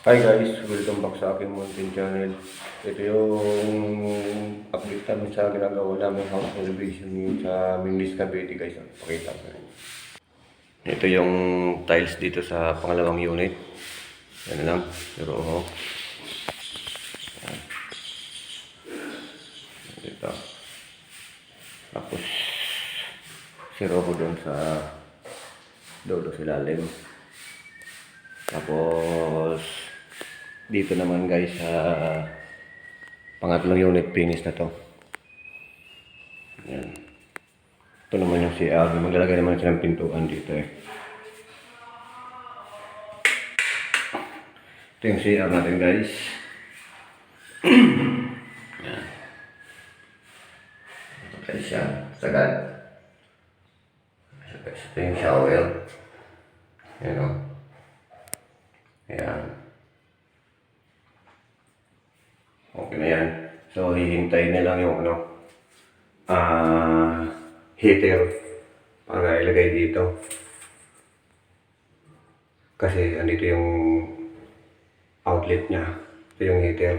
Hi guys, welcome back sa aking mountain channel. Ito yung update namin sa ginagawa namin house renovation yung sa Minglis Cavite guys. Pakita ko rin. Ito yung tiles dito sa pangalawang unit. Yan lang. Pero dito. Tapos siro ko doon sa dodo sa ilalim. Tapos dito naman guys sa pangatlong unit finish na to. Yan. Ito naman yung CR. Maglalagay naman siya ng pintuan dito eh. Ito yung CR natin guys. Yan. Ito guys siya. Sagad. Ito yung shower. Yan o. Ayan. Okay na yan. So, hihintay na lang yung heater para ilagay dito. Kasi andito yung outlet niya. Ito yung heater.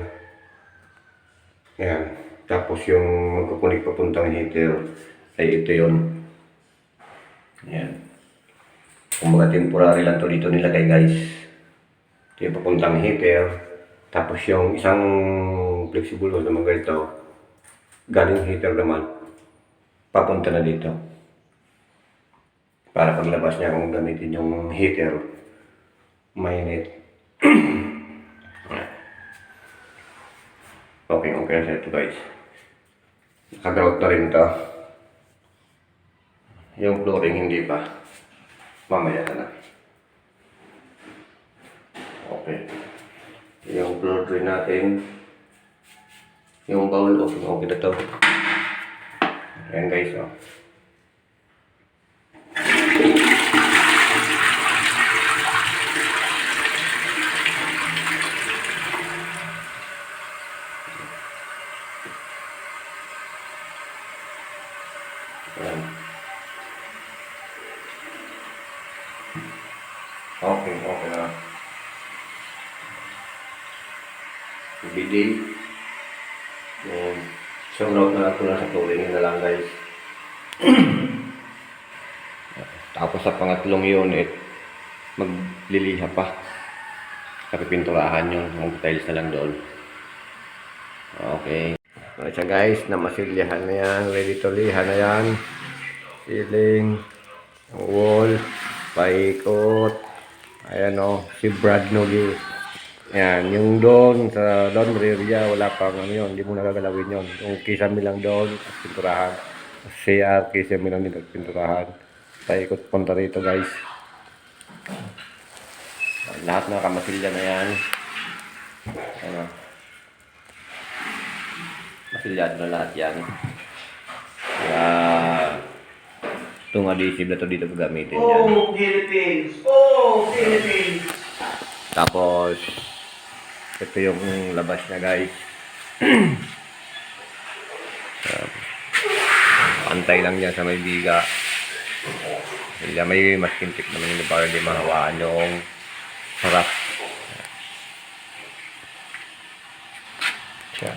Ayan. Tapos yung magkukunik papuntang heater ay ito yun. Ayan. Kumbaga temporary lang to dito nilagay guys. Ito yung papuntang heater. Tapos yung isang flexible hose naman ganito, galing heater naman, papunta na dito. Para paglabas niya kung gamitin yung heater, mainit. Okay na sa ito guys. Nakagrout na rin ito. Yung flooring hindi pa. Mamaya na. Okay. Yung floor drain natin. Yung bowl, okay na to. Ayan guys, oh. Ayan. Okay na. BD. Ayan. So, note na lang ko na sa tuloy na lang guys. Tapos sa pangatlong unit, magliliha pa. Kapipinturahan yung tiles na lang doon. Okay. So siya guys, namasilyahan na yan. Ready to liha na yan. Ceiling, wall, paikot. Ayan o, si Brad Nogi. Ayan, yung doon sa laundry area, wala pang yun. Hindi mo nagagalawin yun. Yung kisame lang doon, at pinturahan. CR, kisame lang din at pinturahan. Paikot punta rito guys. Lahat na kamasilya na yan. Ano? Masilyado na lahat yan. Kaya itong adhesive na to dito gagamitin yan. Oh, Philippines! Oh, Philippines! Tapos ito yung labas niya guys. Pantay lang yan sa may biga. Kaya may maskintik naman yun para di mahawaan yung harap. Siya.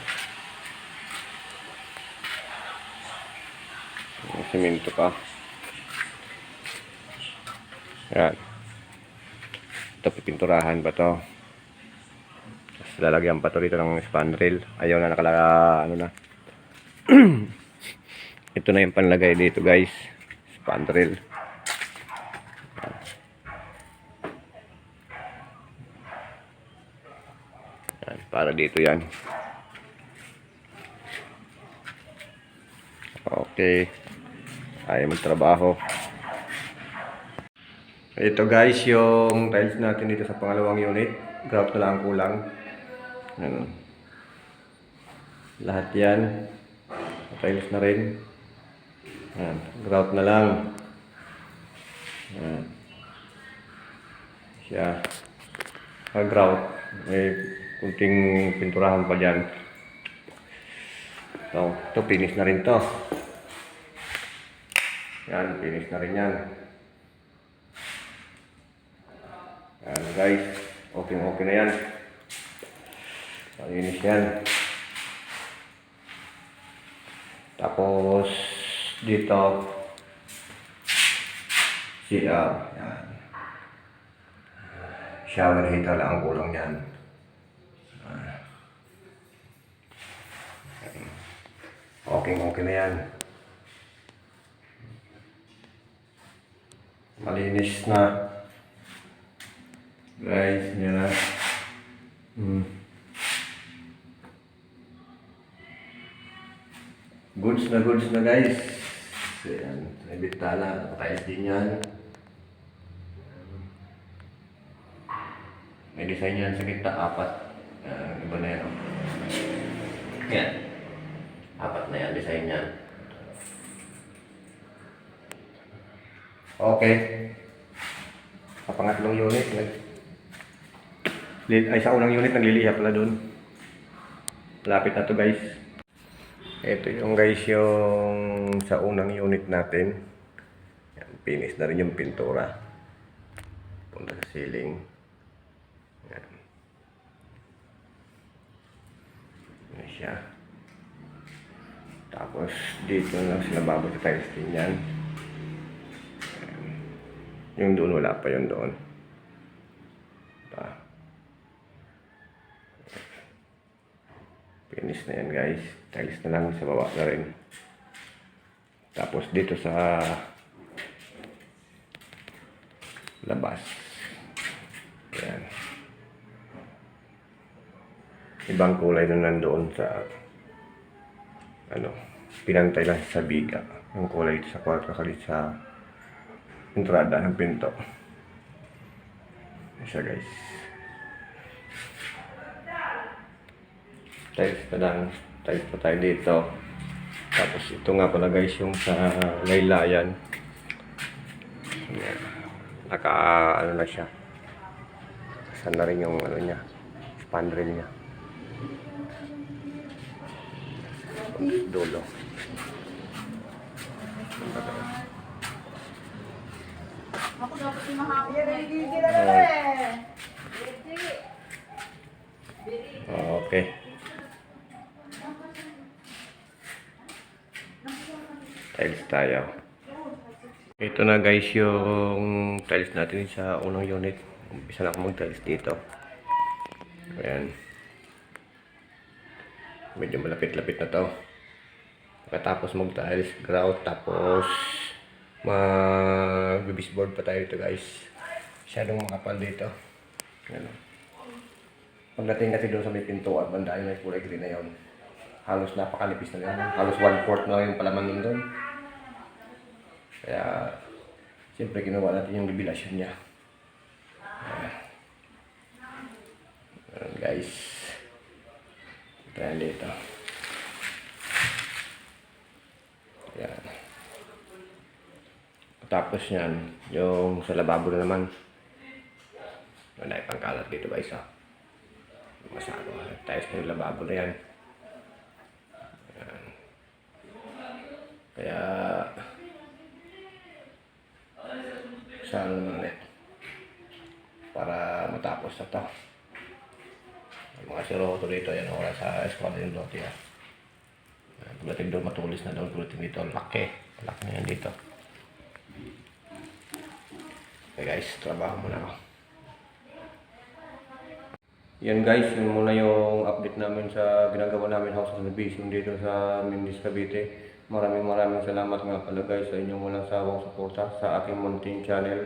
Yung simento pa. Yan. Ito pipinturahan pa to. Tapos lalagyan pa to dito ng spandrel. Ayaw na ano na. Ito na yung panlagay dito guys. Spandrel. Yan, para dito yan. Okay. Ayaw magtrabaho. Ito guys, yung tiles natin dito sa pangalawang unit. Grout na lang ang kulang. Ano. Lahat yan. Tiles na rin. Yan. Grout na lang. Yan. Siya. Grout. May kunting pinturahan pa dyan. So, ito finish na rin to. Yan, finish na rin yan. Yan guys, okay na yan. Malinis yan. Tapos dito CR. Yan. Shower heater lang ang kulang yan. Okay na yan. Malinis na. Guys, yan na. Goods na guys. Ayan, may bitala. Nakatayos din yan. May design yan sa kita, 4. Iba na yan. Yan. 4 na yan, design yan. Okay. Sa pangatlong unit, sa unang unit, nagliliya pala dun. Lapit na to guys. Ito yung guys yung sa unang unit natin. Yan, finish na rin yung pintura. Punta sa ceiling. Yan. Yan siya. Tapos dito lang sila babot sa tiles din yan. Yan. Yung doon wala pa yung doon. Finish na yan guys. Tiles na lang sa baba na rin. Tapos dito sa labas. Yan. Ibang kulay na nandoon sa pinantay lang sa biga. Yung kulay dito sa kwarto kalit sa entrada ng pinto. Yan siya guys. Tiles pa lang. Tiles pa tayo dito. Tapos ito nga pala guys yung sa laylayan. Yan. Na siya. Saan na rin yung niya. Spandrel niya. Dulo. Ako dapat yung mahapon. Gigigil na eh. Okay. Tiles tayo. Ito na guys yung tiles natin sa unang unit. Umpisa na ako mag-tiles dito. Ayan. Medyo malapit-lapit na to. Pagkatapos mag-tiles, grout, tapos mag-baseboard pa tayo dito guys. Masyadong makapal dito. Ayan. Pagdating kasi doon sa may pintuan, banda yung may kulay green na yun. Halos napakalipis na yun. Halos 1/4 na yung palaman nun doon. Kaya, siyempre ginawa natin yung revelasyon niya. Ayan guys. Ito yan dito. Ayan. Tapos yan, yung sa lababo na naman. Wala ipang kalat dito guys ha. Masado. Tayos na yung lababo na yan. Ayan. Kaya, saan ulit para matapos na to. Mga siroto dito, yan oras sa eskwala yung lote ha. Pagdating doon matulis na doon, pagdating dito, laki na yan dito. Okay guys, trabaho muna ako. Yan guys, yun muna yung update namin sa ginagawa namin house renovation dito sa Mindis, Cavite. Maraming salamat nga pala guys sa inyong walang sawang suporta sa aking munting channel.